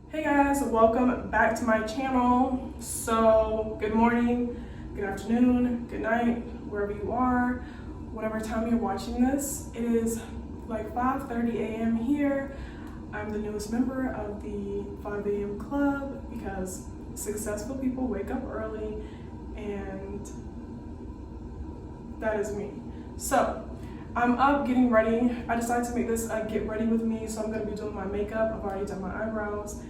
Hey guys, welcome back to my channel. So good morning, good afternoon, good night, wherever you are, whatever time you're watching this. It is like 5:30 a.m. here. I'm the newest member of the 5 a.m. club because successful people wake up early, and that is me. So I'm up getting ready. I decided to make this a get ready with me, so I'm going to be doing my makeup. I've already done my eyebrows.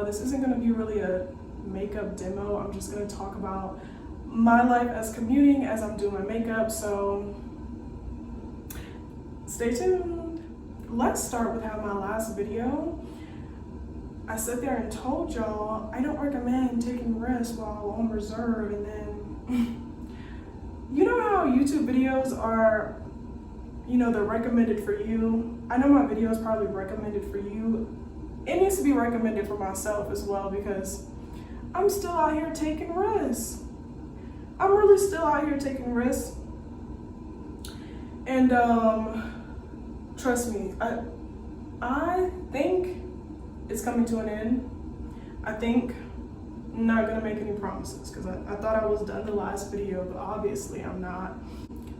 This isn't going to be really a makeup demo. I'm just going to talk about my life as commuting as I'm doing my makeup, so stay tuned. Let's start with how my last video, I sat there and told y'all I don't recommend taking risks while on reserve, and then you know how YouTube videos are, they're recommended for you. I know my video is probably recommended for you. It needs to be recommended for myself as well, because I'm still out here taking risks. I'm really still out here taking risks. And trust me, I think it's coming to an end. I think I'm not gonna make any promises, because I thought I was done the last video, but obviously I'm not.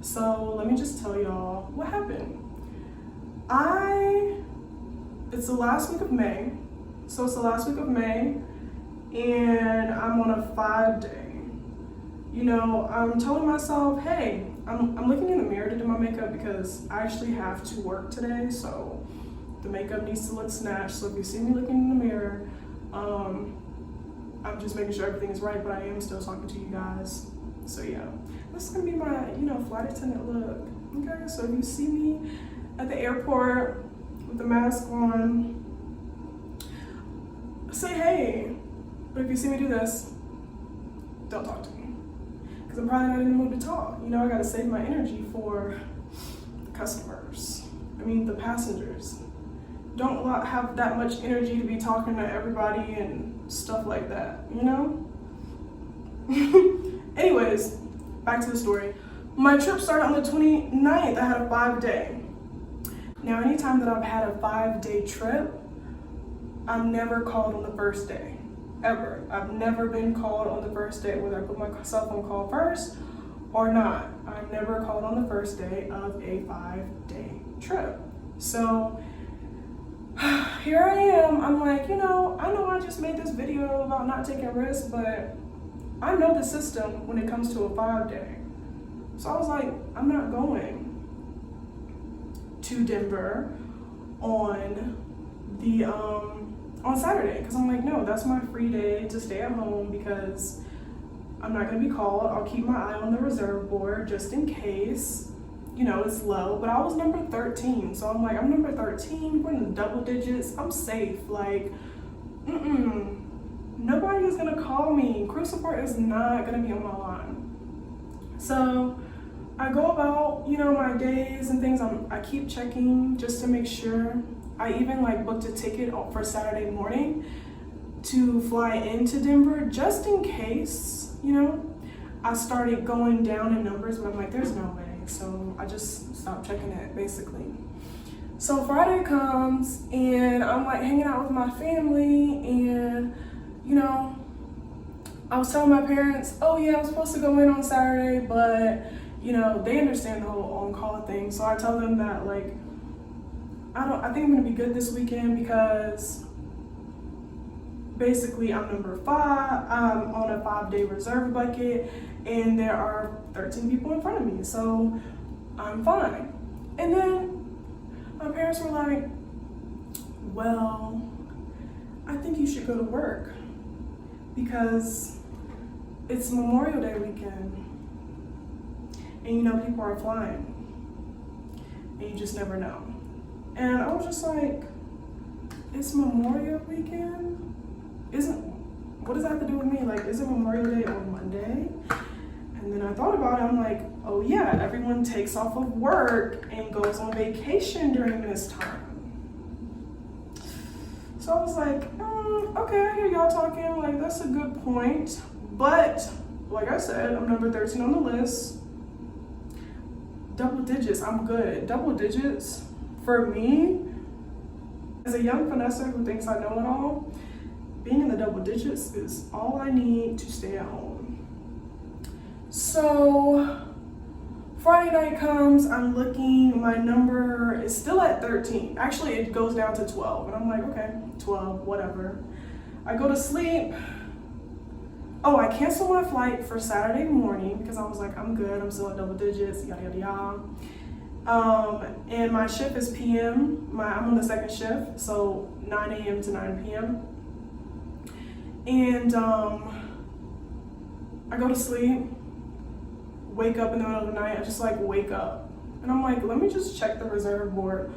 So let me just tell y'all what happened. It's the last week of May. So it's the last week of May, and I'm on a 5-day. I'm telling myself, hey, I'm looking in the mirror to do my makeup because I actually have to work today, so the makeup needs to look snatched. So if you see me looking in the mirror, I'm just making sure everything is right, but I am still talking to you guys. So yeah, this is gonna be my, flight attendant look. Okay, so if you see me at the airport with the mask on, say hey. But if you see me do this, don't talk to me, because I'm probably not in the mood to talk. I gotta save my energy for the customers. The passengers. Don't have that much energy to be talking to everybody and stuff like that, Anyways, back to the story. My trip started on the 29th. I had a 5-day. Now, anytime that I've had a 5-day trip, I'm never called on the first day, ever. I've never been called on the first day, whether I put myself on call first or not. I'm never called on the first day of a 5-day trip. So here I am. I'm like, I know I just made this video about not taking risks, but I know the system when it comes to a 5-day. So I was like, I'm not going to Denver on Saturday, because I'm like, no, that's my free day to stay at home, because I'm not going to be called. I'll keep my eye on the reserve board just in case, it's low. But I was number 13, so I'm like, I'm number 13, we're in the double digits, I'm safe. Like, nobody is going to call me. Crew support is not going to be on my line. So I go about, my days and things. I keep checking just to make sure. I even booked a ticket for Saturday morning to fly into Denver just in case, I started going down in numbers, but I'm like, there's no way. So I just stopped checking it, basically. So Friday comes, and I'm hanging out with my family, and I was telling my parents, oh yeah, I'm supposed to go in on Saturday, but they understand the whole on-call thing. So I tell them that I think I'm gonna be good this weekend, because basically I'm number 5. I'm on a 5-day reserve bucket, and there are 13 people in front of me, so I'm fine. And then my parents were like, well, I think you should go to work, because it's Memorial Day weekend, and people are flying, and you just never know. And I was just like, it's Memorial weekend? What does that have to do with me? Isn't Memorial Day on Monday? And then I thought about it, I'm like, oh yeah, everyone takes off of work and goes on vacation during this time. So I was like, okay, I hear y'all talking, that's a good point. But, like I said, I'm number 13 on the list. Double digits, I'm good. Double digits, for me, as a young finesser who thinks I know it all, being in the double digits is all I need to stay at home. So Friday night comes, I'm looking, my number is still at 13. Actually, it goes down to 12. And I'm like, okay, 12, whatever. I go to sleep. Oh, I canceled my flight for Saturday morning because I was like, I'm good, I'm still in double digits, yada, yada, yada. And my shift is PM. I'm on the second shift, so 9 a.m. to 9 p.m. And I go to sleep, wake up in the middle of the night. I just like wake up. And I'm like, let me just check the reserve board.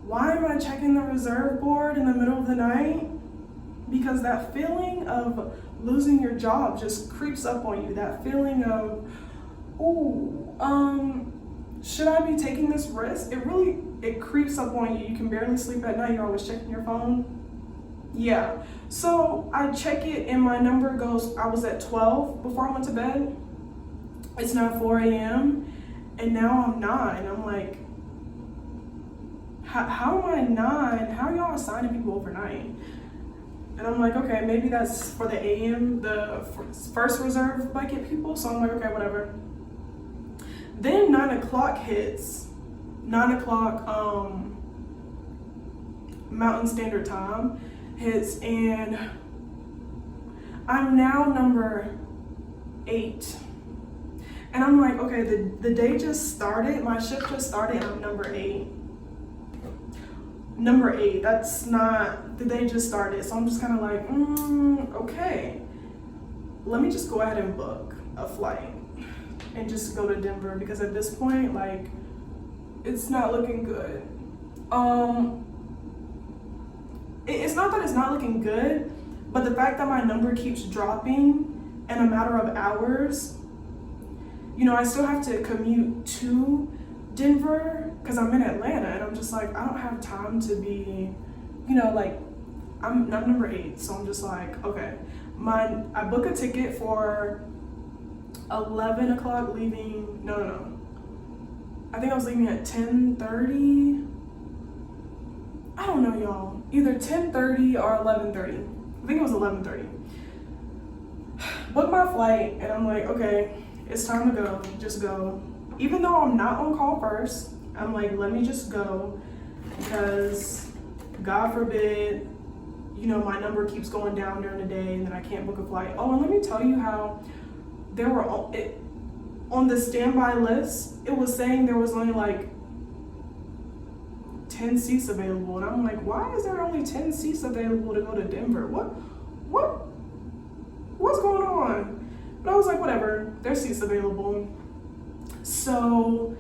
Why am I checking the reserve board in the middle of the night? Because that feeling of losing your job just creeps up on you. That feeling of, should I be taking this risk? It creeps up on you. You can barely sleep at night. You're always checking your phone. Yeah. So I check it and my number goes, I was at 12 before I went to bed. It's now 4 a.m. and now I'm 9. I'm like, how am I 9? How are y'all assigning people overnight? And I'm like, okay, maybe that's for the AM, the first reserve bucket people. So I'm like, okay, whatever. Then 9 o'clock hits. 9 o'clock Mountain Standard Time hits, and I'm now number 8. And I'm like, okay, the day just started, my shift just started, and I'm number 8. Number 8, that's not, the day just started. So I'm just kind of like, okay. Let me just go ahead and book a flight and just go to Denver, because at this point, like, it's not looking good. It's not that it's not looking good, but the fact that my number keeps dropping in a matter of hours, you know, I still have to commute to Denver because I'm in Atlanta, and I'm just like, I don't have time to be, you know, like, I'm number 8, so I'm just like, okay. I book a ticket for 11 o'clock leaving, no. I think I was leaving at 10:30. I don't know, y'all. Either 10:30 or 11:30. I think it was 11:30. Book my flight, and I'm like, okay, it's time to go. Just go. Even though I'm not on call first, I'm like, let me just go, because God forbid, you know, my number keeps going down during the day and then I can't book a flight. Oh, and let me tell you how there were, on the standby list, it was saying there was only like 10 seats available. And I'm like, why is there only 10 seats available to go to Denver? What's going on? But I was like, whatever, there's seats available. So,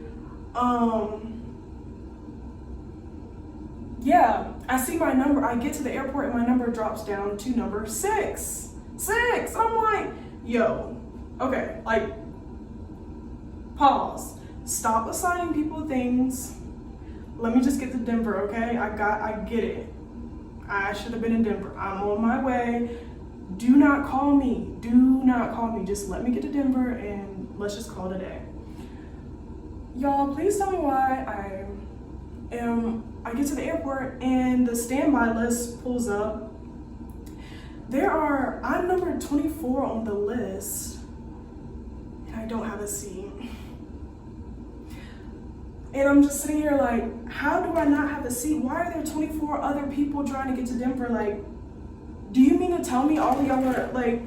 yeah, I see my number. I get to the airport and my number drops down to number 6. I'm like, yo, okay, like, pause. Stop assigning people things. Let me just get to Denver, okay? I get it. I should have been in Denver. I'm on my way. Do not call me. Just let me get to Denver and let's just call it a day. Y'all, please tell me why I get to the airport and the standby list pulls up. I'm number 24 on the list and I don't have a seat. And I'm just sitting here like, how do I not have a seat? Why are there 24 other people trying to get to Denver? Like, do you mean to tell me all of y'all are like,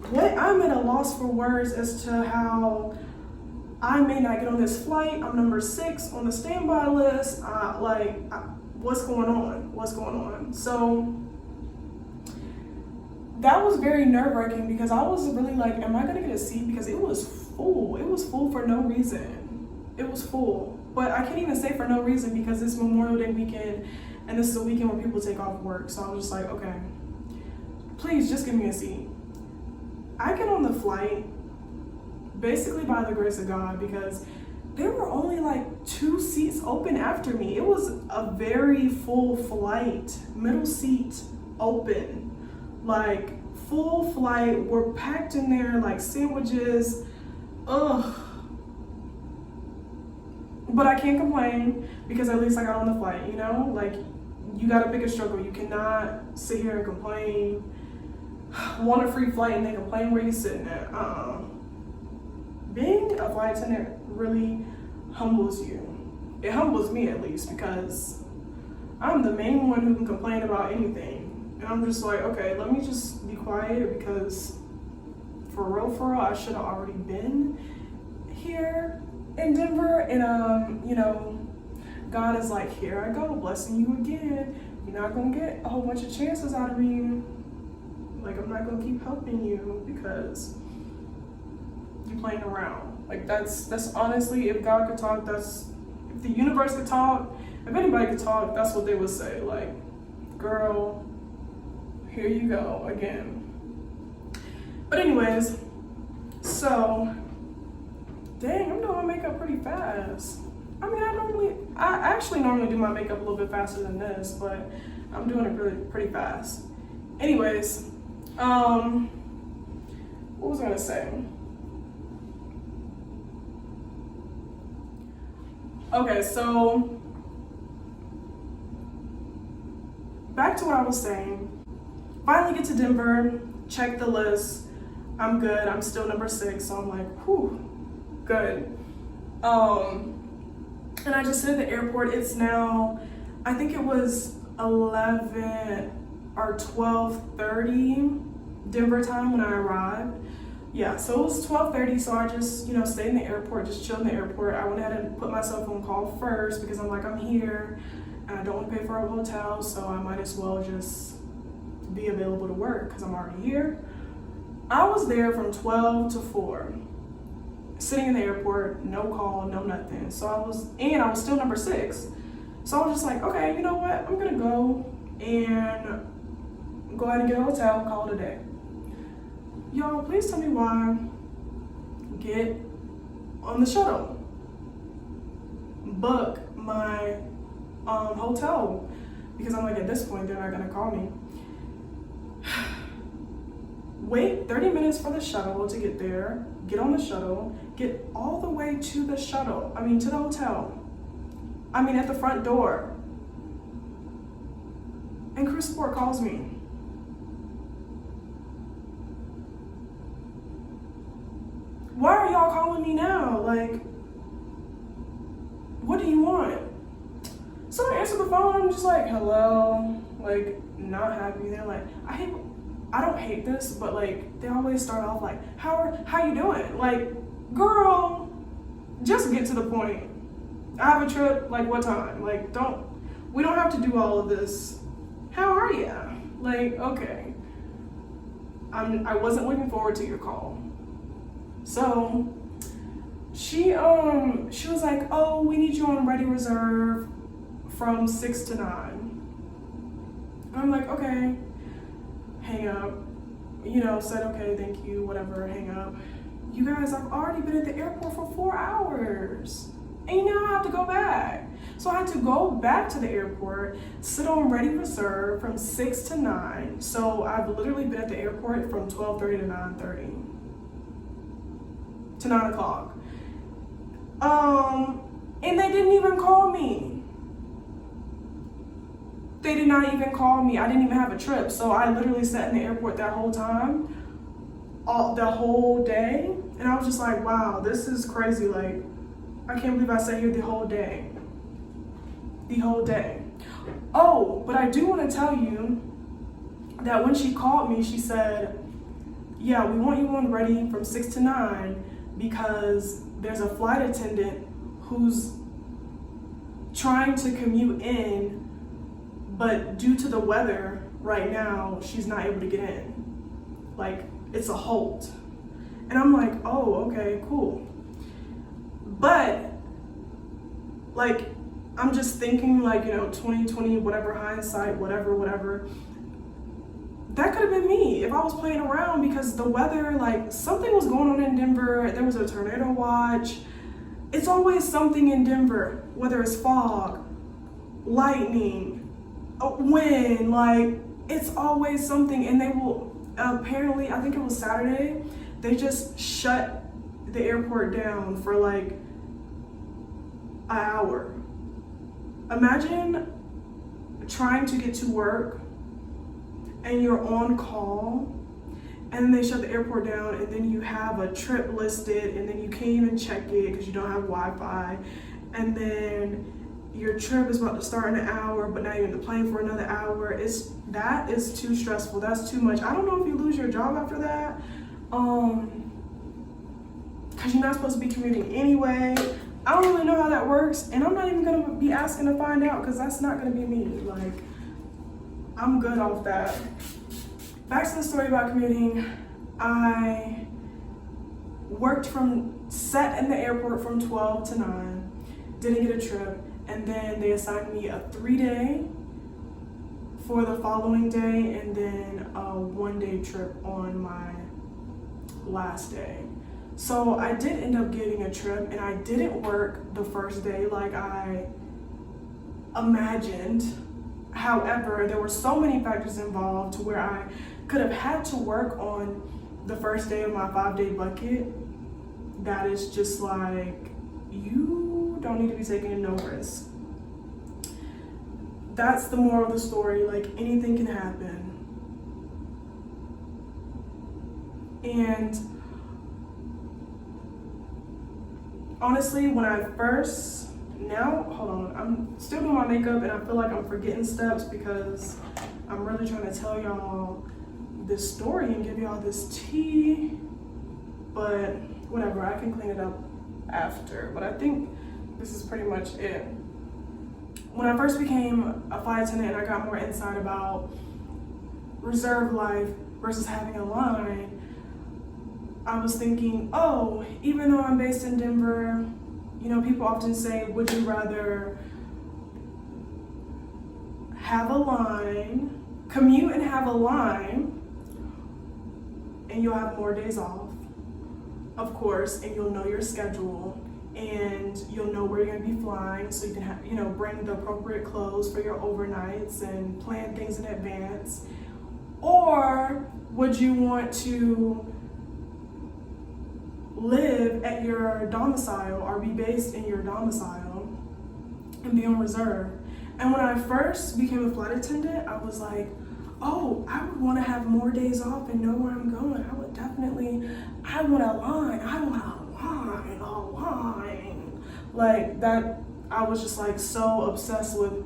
what? I'm at a loss for words as to how I may not get on this flight. I'm number 6 on the standby list. What's going on? So that was very nerve-wracking because I was really like, am I gonna get a seat? Because it was full. It was full for no reason. It was full. But I can't even say for no reason because it's Memorial Day weekend and this is a weekend where people take off work. So I'm just like, okay, please just give me a seat. I get on the flight basically by the grace of God because there were only like 2 seats open after me. It was a very full flight, middle seat open, like full flight. We're packed in there like sandwiches. Ugh. But I can't complain because at least I got on the flight, you know? Like, You gotta pick a struggle. You cannot sit here and complain, want a free flight and then complain where you're sitting at. Being a flight attendant really humbles you. It humbles me at least, because I'm the main one who can complain about anything. And I'm just like, okay, let me just be quiet, because for real, I should have already been here in Denver. And you know, God is like, here I go, blessing you again. You're not gonna get a whole bunch of chances out of me. Like, I'm not gonna keep helping you because you're playing around. Like, that's honestly, if God could talk, if the universe could talk, if anybody could talk, that's what they would say. Like, girl, here you go again. But anyways, so, dang, I'm doing my makeup pretty fast. I mean, I actually normally do my makeup a little bit faster than this, but I'm doing it pretty fast. Anyways, what was I gonna say? Okay, so back to what I was saying. Finally get to Denver, check the list. I'm good. I'm still number 6, so I'm like, whew, good. And I just hit the airport. It's now, I think it was 11 or 12:30 Denver time when I arrived. Yeah, so it was 12:30, so I just, you know, stayed in the airport, just chilled in the airport. I went ahead and put myself on call first because I'm like, I'm here and I don't want to pay for a hotel, so I might as well just be available to work because I'm already here. I was there from 12 to 4, sitting in the airport, no call, no nothing. So I was still number 6. So I was just like, okay, you know what? I'm gonna go and go ahead and get a hotel, call it a day. Y'all, please tell me why. Get on the shuttle. Book my hotel, because I'm like, at this point, they're not gonna call me. Wait 30 minutes for the shuttle to get there, get on the shuttle, get all the way to the to the hotel. At the front door. And crew support calls me. Why are y'all calling me now? Like, what do you want? So I answer the phone, I'm just like, hello, like, not happy. They're like, I don't hate this, but like, they always start off like, how you doing? Like, girl, just get to the point. I have a trip, like, what time? Like, we don't have to do all of this. How are you? Like, okay. I wasn't looking forward to your call. So she was like, oh, we need you on ready reserve from 6 to 9. I'm like, okay. Hang up. Said, okay, thank you, whatever, hang up. You guys, I've already been at the airport for 4 hours. And now I have to go back. So I had to go back to the airport, sit on ready reserve from 6 to 9. So I've literally been at the airport from 12:30 to 9:30. To 9 o'clock. And they didn't even call me. They did not even call me. I didn't even have a trip. So I literally sat in the airport that whole time, the whole day. And I was just like, wow, this is crazy. Like, I can't believe I sat here the whole day. The whole day. Oh, but I do want to tell you that when she called me, she said, yeah, we want you on ready from 6 to 9 because there's a flight attendant who's trying to commute in, but due to the weather right now, she's not able to get in. Like, it's a halt. And I'm like, oh, okay, cool. But, like, I'm just thinking, like, 2020, whatever, hindsight, whatever. That could have been me if I was playing around, because the weather, like, something was going on in Denver. There was a tornado watch. It's always something in Denver, whether it's fog, lightning, wind, like, it's always something. And they will, apparently, I think it was Saturday, they just shut the airport down for like an hour. Imagine trying to get to work and you're on call and they shut the airport down, and then you have a trip listed and then you can't even check it because you don't have Wi-Fi, and then your trip is about to start in an hour, but now you're in the plane for another hour. That is too stressful. That's too much. I don't know if you lose your job after that, because you're not supposed to be commuting anyway. I don't really know how that works, and I'm not even gonna be asking to find out because that's not gonna be me. Like, I'm good off that. Back to the story about commuting. I worked set in the airport from 12 to 9, didn't get a trip, and then they assigned me a 3-day for the following day, and then a 1-day trip on my last day. So I did end up getting a trip, and I didn't work the first day like I imagined. However, there were so many factors involved to where I could have had to work on the first day of my 5-day bucket. That is just like, you don't need to be taking no risk. That's the moral of the story. Like, anything can happen. And honestly, when I first, hold on, I'm still doing my makeup and I feel like I'm forgetting steps because I'm really trying to tell y'all this story and give y'all this tea, but whatever, I can clean it up after. But I think this is pretty much it. When I first became a flight attendant and I got more insight about reserve life versus having a line, I was thinking, oh, even though I'm based in Denver, you know, people often say, would you rather have a line, commute and have a line, and you'll have more days off, of course, and you'll know your schedule, and you'll know where you're gonna be flying, so you can have, you know, bring the appropriate clothes for your overnights and plan things in advance? Or would you want to live at your domicile or be based in your domicile and be on reserve? And when I first became a flight attendant, I was like, oh, I would want to have more days off and know where I'm going. I would definitely, I want a line. Like that, I was just like so obsessed with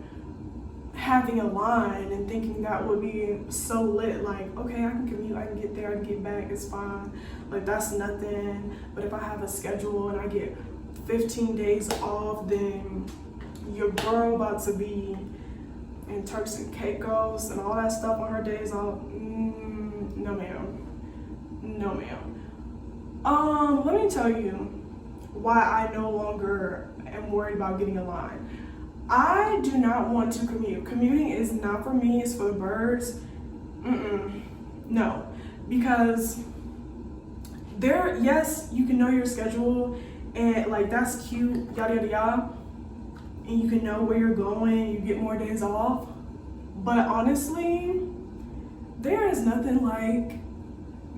having a line and thinking that would be so lit. Like, okay, I can commute, I can get there, I can get back, it's fine. Like, that's nothing. But if I have a schedule and I get 15 days off, then your girl about to be in Turks and Caicos and all that stuff on her days off. No ma'am, no ma'am. Let me tell you why I no longer am worried about getting a line. I do not want to commute. Commuting is not for me, it's for the birds. No, because yes, you can know your schedule and like that's cute, yada yada yada, and you can know where you're going, you get more days off. But honestly, there is nothing like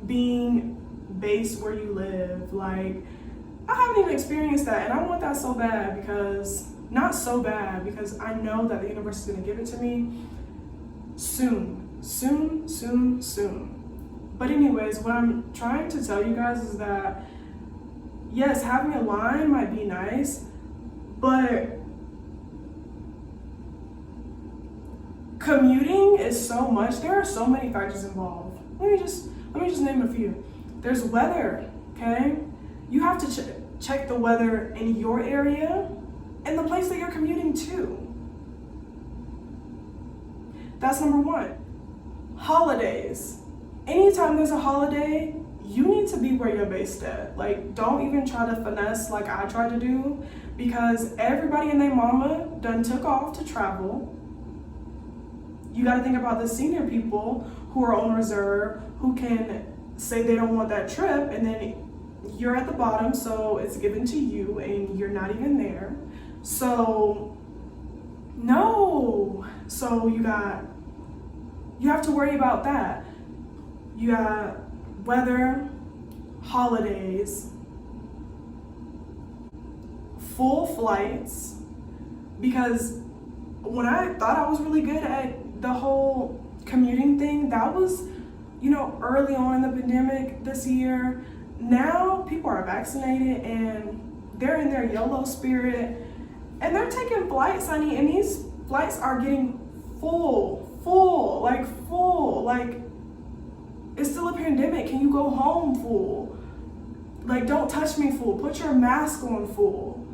being based where you live. Like, I haven't even experienced that, and I want that so bad because, not so bad, because I know that the universe is gonna give it to me soon. But anyways, what I'm trying to tell you guys is that, yes, having a line might be nice, but commuting is so much. There are so many factors involved. Let me just name a few. There's weather, okay? You have to check the weather in your area and the place that you're commuting to. That's number one. Holidays. Anytime there's a holiday, you need to be where you're based at. Like, don't even try to finesse like I tried to do, because everybody and their mama done took off to travel. You gotta think about the senior people who are on reserve, who can say they don't want that trip, and then you're at the bottom, so it's given to you and you're not even there. So, no. So you have to worry about that. You got weather, holidays, full flights, because when I thought I was really good at the whole commuting thing, that was, you know, early on in the pandemic this year. Now people are vaccinated and they're in their YOLO spirit and they're taking flights, honey, and these flights are getting full. Like, it's still a pandemic. Can you go home full? Like, don't touch me full. Put your mask on full.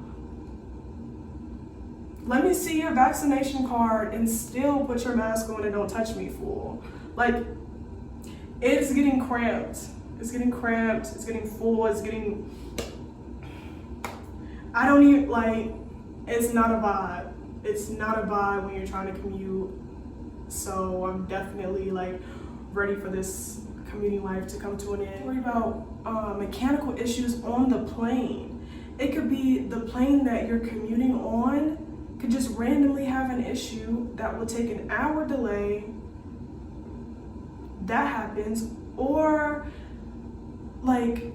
Let me see your vaccination card and still put your mask on and don't touch me full. Like, it's getting cramped. It's getting cramped. It's getting full. It's getting, I don't even, like, it's not a vibe. It's not a vibe when you're trying to commute. So I'm definitely like ready for this commuting life to come to an end. Worry about mechanical issues on the plane. It could be the plane that you're commuting on could just randomly have an issue that will take an hour delay. That happens. Or like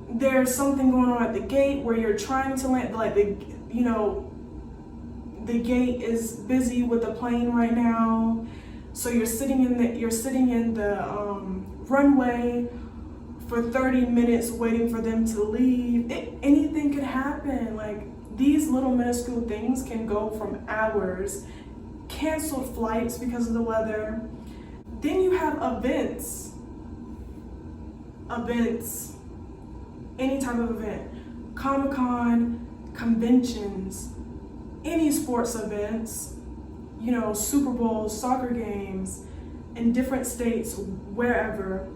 there's something going on at the gate where you're trying to land, like the gate is busy with the plane right now, so you're sitting in the runway for 30 minutes waiting for them to leave. Anything could happen. Like, these little minuscule things can go from hours. Canceled flights because of the weather. Then you have events, any type of event, Comic-Con, conventions, any sports events, you know, Super Bowls, soccer games in different states, wherever.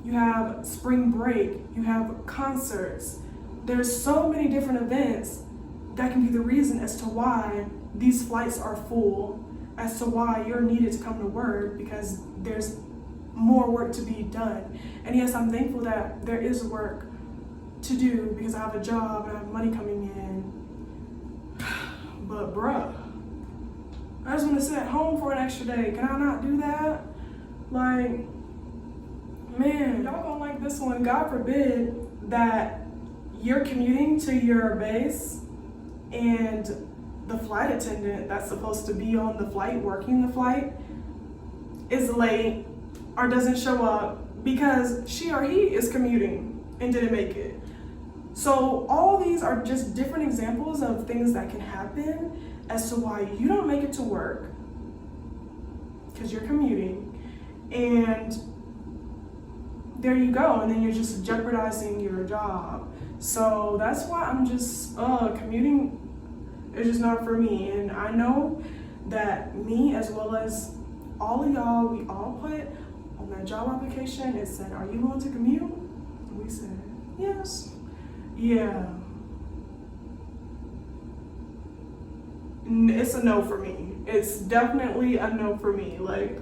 You have spring break, you have concerts. There's so many different events that can be the reason as to why these flights are full, as to why you're needed to come to work, because there's more work to be done. And yes, I'm thankful that there is work to do because I have a job and I have money coming in. But bruh, I just want to sit at home for an extra day. Can I not do that? Like, man, y'all don't like this one. God forbid that you're commuting to your base and the flight attendant that's supposed to be on the flight, working the flight, is late or doesn't show up because she or he is commuting and didn't make it. So all these are just different examples of things that can happen as to why you don't make it to work because you're commuting, and there you go, and then you're just jeopardizing your job. So that's why I'm just, commuting is just not for me. And I know that me, as well as all of y'all, we all put on that job application, it said, are you willing to commute? And we said, yes. Yeah. It's a no for me. It's definitely a no for me. Like,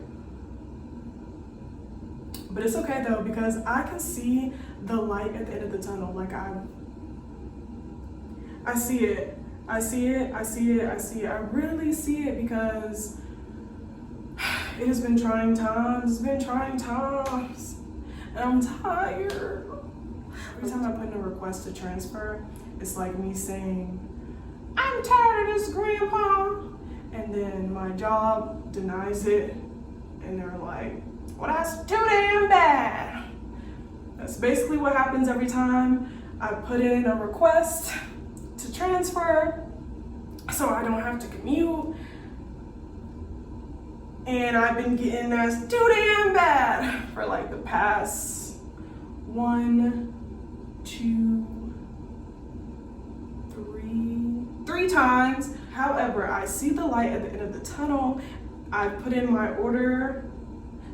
but it's okay though, because I can see the light at the end of the tunnel. Like, I see it. I see it. I really see it, because it has been trying times. And I'm tired. Every time I put in a request to transfer, it's like me saying, I'm tired of this, Grandpa. And then my job denies it. And they're like, well, that's too damn bad. That's basically what happens every time I put in a request to transfer so I don't have to commute. And I've been getting that's too damn bad for like the past 1, 2, 3 times. However, I see the light at the end of the tunnel. I put in my order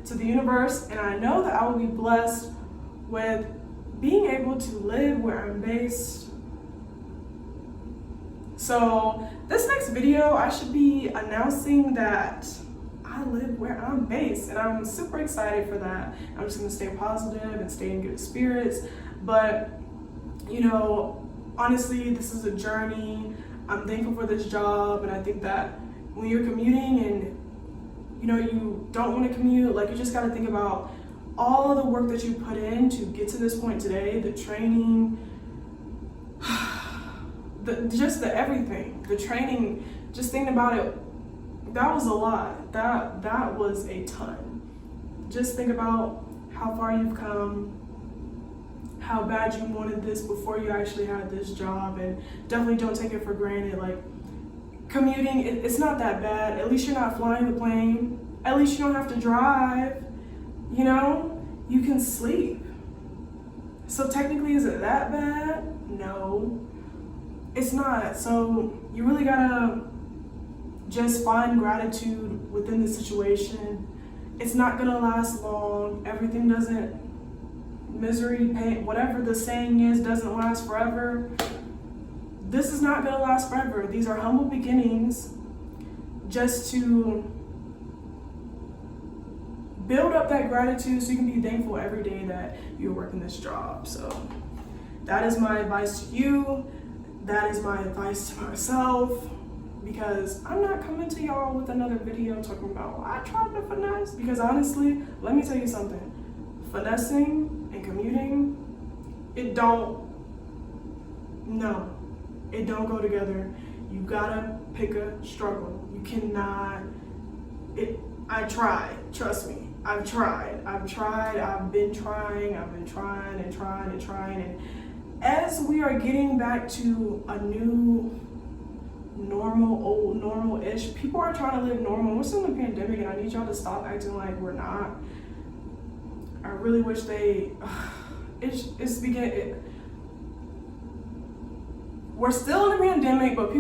to the universe, and I know that I will be blessed with being able to live where I'm based. So this next video, I should be announcing that I live where I'm based, and I'm super excited for that. I'm just gonna stay positive and stay in good spirits. But, you know, honestly, this is a journey. I'm thankful for this job, and I think that when you're commuting and, you know, you don't want to commute, like, you just got to think about all the work that you put in to get to this point today, the training, the everything, the training just thinking about it, that was a lot. That was a ton. Just think about how far you've come, how bad you wanted this before you actually had this job, and definitely don't take it for granted. Like, commuting, it's not that bad. At least you're not flying the plane. At least you don't have to drive. You know, you can sleep. So technically, is it that bad? No, it's not. So you really gotta just find gratitude within the situation. It's not gonna last long. Everything doesn't, misery, pain, whatever the saying is, doesn't last forever. This is not gonna last forever. These are humble beginnings just to build up that gratitude so you can be thankful every day that you're working this job. So that is my advice to you. That is my advice to myself, because I'm not coming to y'all with another video talking about, I tried to finesse. Because honestly, let me tell you something. Finessing and commuting, it don't go together. You gotta pick a struggle. You cannot, I tried, trust me. I've been trying and as we are getting back to a new normal, old normal-ish, people are trying to live normal. We're still in the pandemic, and I need y'all to stop acting like we're not. I really wish we're still in a pandemic, but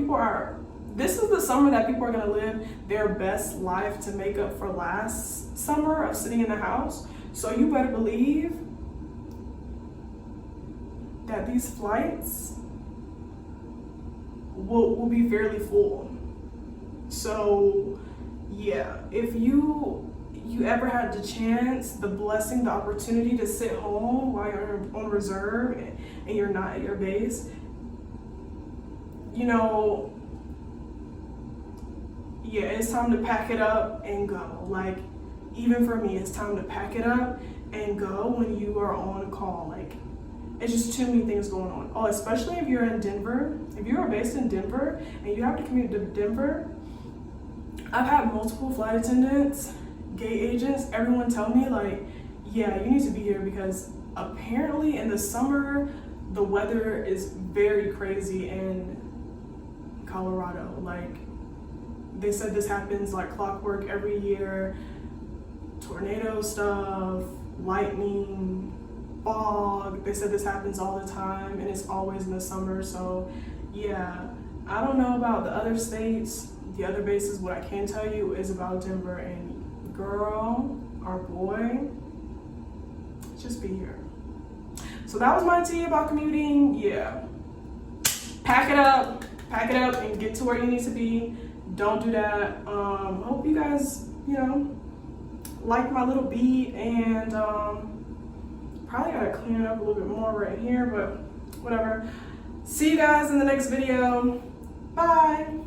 this is the summer that people are gonna live their best life to make up for last summer of sitting in the house. So you better believe that these flights will be fairly full. So yeah, if you ever had the chance, the blessing, the opportunity to sit home while you're on reserve and you're not at your base, you know, yeah, it's time to pack it up and go. Like, even for me, it's time to pack it up and go when you are on call. Like, it's just too many things going on. Oh, especially if you're in Denver. If you are based in Denver and you have to commute to Denver, I've had multiple flight attendants, gate agents, everyone tell me, like, yeah, you need to be here because apparently in the summer, the weather is very crazy in Colorado. Like, they said this happens like clockwork every year. Tornado stuff, lightning, fog. They said this happens all the time and it's always in the summer. So yeah, I don't know about the other states, the other bases. What I can tell you is about Denver, and girl or boy, just be here. So that was my tea about commuting. Yeah, pack it up and get to where you need to be. Don't do that. Hope you guys, like my little beat, and probably gotta clean it up a little bit more right here, but whatever. See you guys in the next video. Bye.